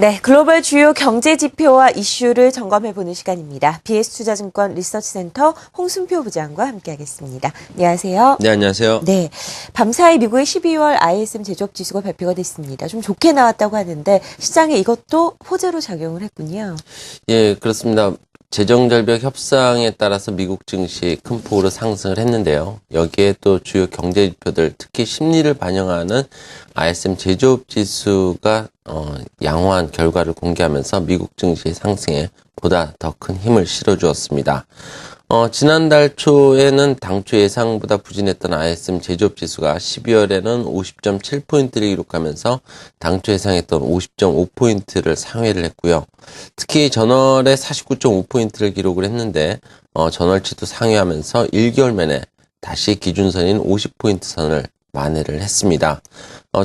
네, 글로벌 주요 경제 지표와 이슈를 점검해보는 시간입니다. BS투자증권 리서치센터 홍순표 부장과 함께하겠습니다. 안녕하세요. 네, 안녕하세요. 네, 밤사이 미국의 12월 ISM 제조업지수가 발표가 됐습니다. 좀 좋게 나왔다고 하는데 시장에 이것도 호재로 작용을 했군요. 예, 그렇습니다. 재정절벽 협상에 따라서 미국 증시 큰 폭으로 상승을 했는데요. 여기에 또 주요 경제 지표들, 특히 심리를 반영하는 ISM 제조업 지수가 양호한 결과를 공개하면서 미국 증시 상승에 보다 더 큰 힘을 실어주었습니다. 지난달 초에는 당초 예상보다 부진했던 ISM 제조업 지수가 12월에는 50.7포인트를 기록하면서 당초 예상했던 50.5포인트를 상회를 했고요. 특히 전월에 49.5포인트를 기록을 했는데 전월치도 상회하면서 1개월 만에 다시 기준선인 50포인트 선을 만회를 했습니다.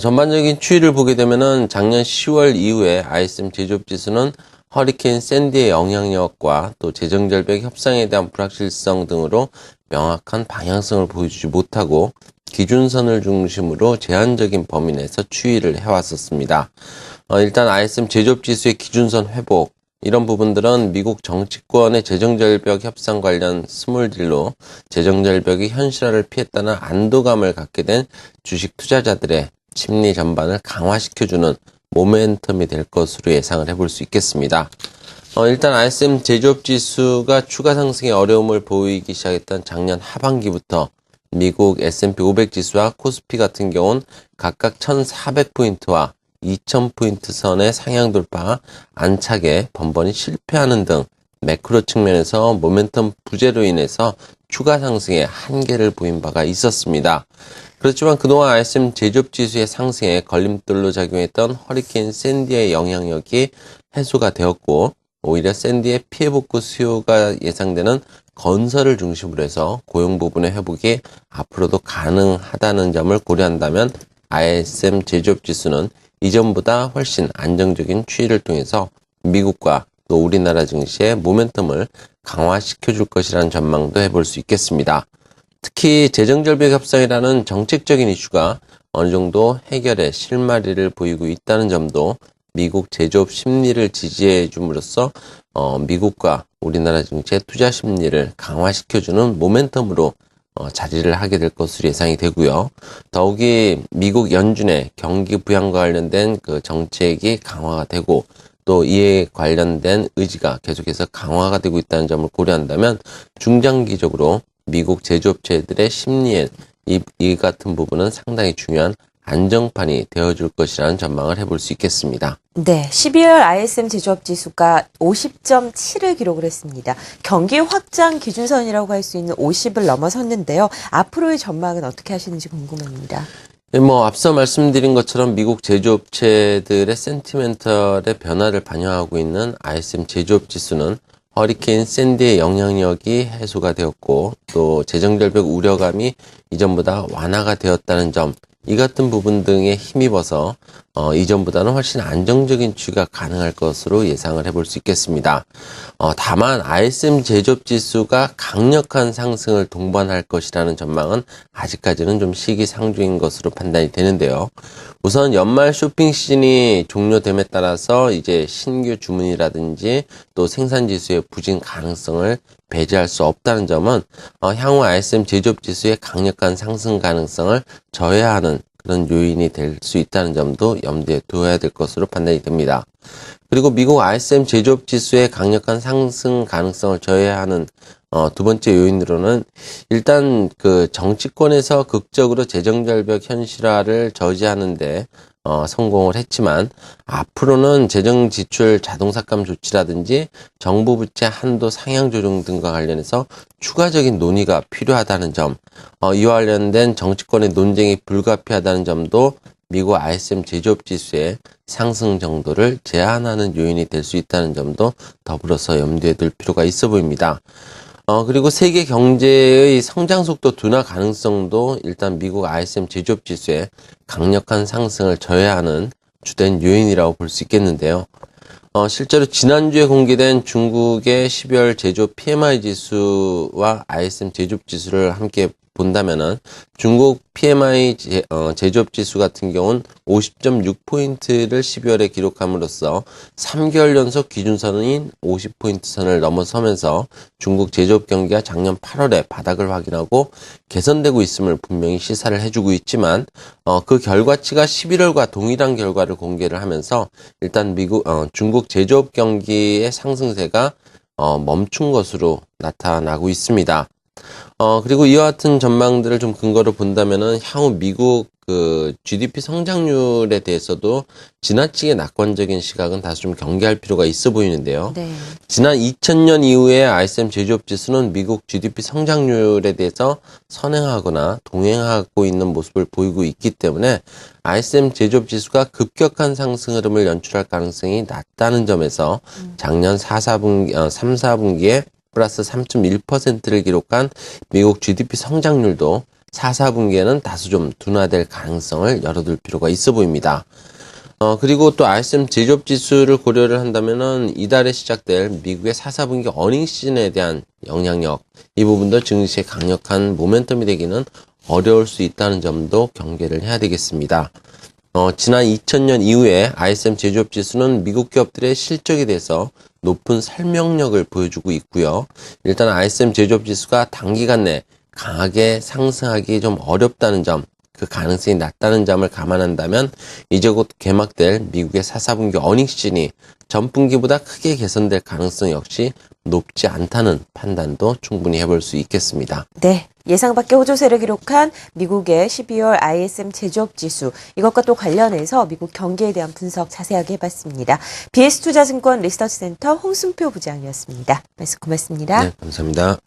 전반적인 추이를 보게 되면은 작년 10월 이후에 ISM 제조업 지수는 허리케인 샌디의 영향력과 또 재정절벽 협상에 대한 불확실성 등으로 명확한 방향성을 보여주지 못하고 기준선을 중심으로 제한적인 범위 내에서 추이를 해왔었습니다. 일단 ISM 제조업 지수의 기준선 회복, 이런 부분들은 미국 정치권의 재정절벽 협상 관련 스몰딜로 재정절벽이 현실화를 피했다는 안도감을 갖게 된 주식 투자자들의 심리 전반을 강화시켜주는 모멘텀이 될 것으로 예상을 해볼 수 있겠습니다. 일단 ISM 제조업 지수가 추가 상승의 어려움을 보이기 시작했던 작년 하반기부터 미국 S&P 500 지수와 코스피 같은 경우는 각각 1,400포인트와 2,000포인트 선의 상향 돌파, 안착에 번번이 실패하는 등 매크로 측면에서 모멘텀 부재로 인해서 추가 상승의 한계를 보인 바가 있었습니다. 그렇지만 그동안 ISM 제조업 지수의 상승에 걸림돌로 작용했던 허리케인 샌디의 영향력이 해소가 되었고, 오히려 샌디의 피해 복구 수요가 예상되는 건설을 중심으로 해서 고용 부분의 회복이 앞으로도 가능하다는 점을 고려한다면 ISM 제조업 지수는 이전보다 훨씬 안정적인 추이를 통해서 미국과 또 우리나라 증시의 모멘텀을 강화시켜줄 것이라는 전망도 해볼 수 있겠습니다. 특히 재정절벽 협상이라는 정책적인 이슈가 어느 정도 해결의 실마리를 보이고 있다는 점도 미국 제조업 심리를 지지해 줌으로써 미국과 우리나라 증시의 투자 심리를 강화시켜주는 모멘텀으로 자리를 하게 될 것으로 예상이 되고요. 더욱이 미국 연준의 경기 부양과 관련된 그 정책이 강화가 되고 또 이에 관련된 의지가 계속해서 강화가 되고 있다는 점을 고려한다면 중장기적으로 미국 제조업체들의 심리에 이 같은 부분은 상당히 중요한 안정판이 되어줄 것이라는 전망을 해볼 수 있겠습니다. 네, 12월 ISM 제조업 지수가 50.7을 기록을 했습니다. 경기 확장 기준선이라고 할 수 있는 50을 넘어섰는데요. 앞으로의 전망은 어떻게 하시는지 궁금합니다. 앞서 말씀드린 것처럼 미국 제조업체들의 센티멘털의 변화를 반영하고 있는 ISM 제조업 지수는 허리케인 샌디의 영향력이 해소가 되었고 또 재정절벽 우려감이 이전보다 완화가 되었다는 점, 이 같은 부분 등에 힘입어서 이전보다는 훨씬 안정적인 추이가 가능할 것으로 예상을 해볼 수 있겠습니다. 다만 ISM 제조업 지수가 강력한 상승을 동반할 것이라는 전망은 아직까지는 좀 시기상조인 것으로 판단이 되는데요. 우선 연말 쇼핑 시즌이 종료됨에 따라서 이제 신규 주문이라든지 또 생산 지수의 부진 가능성을 배제할 수 없다는 점은 향후 ISM 제조업 지수의 강력한 상승 가능성을 저해하는 그런 요인이 될 수 있다는 점도 염두에 두어야 될 것으로 판단이 됩니다. 그리고 미국 ISM 제조업 지수의 강력한 상승 가능성을 저해하는 두 번째 요인으로는 일단 그 정치권에서 극적으로 재정절벽 현실화를 저지하는데 성공을 했지만 앞으로는 재정 지출 자동 삭감 조치라든지 정부 부채 한도 상향 조정 등과 관련해서 추가적인 논의가 필요하다는 점, 이와 관련된 정치권의 논쟁이 불가피하다는 점도 미국 ISM 제조업 지수의 상승 정도를 제한하는 요인이 될 수 있다는 점도 더불어서 염두에 둘 필요가 있어 보입니다. 그리고 세계 경제의 성장 속도 둔화 가능성도 일단 미국 ISM 제조업 지수의 강력한 상승을 저해하는 주된 요인이라고 볼 수 있겠는데요. 실제로 지난주에 공개된 중국의 12월 제조업 PMI 지수와 ISM 제조업 지수를 함께 본다면은 중국 PMI 제조업 지수 같은 경우는 50.6포인트를 12월에 기록함으로써 3개월 연속 기준선인 50포인트 선을 넘어서면서 중국 제조업 경기가 작년 8월에 바닥을 확인하고 개선되고 있음을 분명히 시사를 해주고 있지만 그 결과치가 11월과 동일한 결과를 공개를 하면서 일단 중국 제조업 경기의 상승세가 멈춘 것으로 나타나고 있습니다. 그리고 이와 같은 전망들을 좀 근거로 본다면은 향후 미국 GDP 성장률에 대해서도 지나치게 낙관적인 시각은 다소 좀 경계할 필요가 있어 보이는데요. 네. 지난 2000년 이후에 ISM 제조업 지수는 미국 GDP 성장률에 대해서 선행하거나 동행하고 있는 모습을 보이고 있기 때문에 ISM 제조업 지수가 급격한 상승 흐름을 연출할 가능성이 낮다는 점에서 작년 3, 4분기에 플러스 3.1%를 기록한 미국 GDP 성장률도 4, 4분기에는 다소 좀 둔화될 가능성을 열어둘 필요가 있어 보입니다. 그리고 또 ISM 제조업 지수를 고려를 한다면은 이달에 시작될 미국의 4, 4분기 어닝 시즌에 대한 영향력, 이 부분도 증시에 강력한 모멘텀이 되기는 어려울 수 있다는 점도 경계를 해야 되겠습니다. 지난 2000년 이후에 ISM 제조업 지수는 미국 기업들의 실적에 대해서 높은 설명력을 보여주고 있고요. 일단 ISM 제조업 지수가 단기간 내 강하게 상승하기 좀 어렵다는 점, 그 가능성이 낮다는 점을 감안한다면 이제 곧 개막될 미국의 4, 4분기 어닝 시즌이 전분기보다 크게 개선될 가능성 역시 높지 않다는 판단도 충분히 해볼 수 있겠습니다. 네. 예상 밖의 호조세를 기록한 미국의 12월 ISM 제조업 지수, 이것과 또 관련해서 미국 경기에 대한 분석 자세하게 해봤습니다. BS투자증권 리서치센터 홍순표 부장이었습니다. 말씀 고맙습니다. 네, 감사합니다.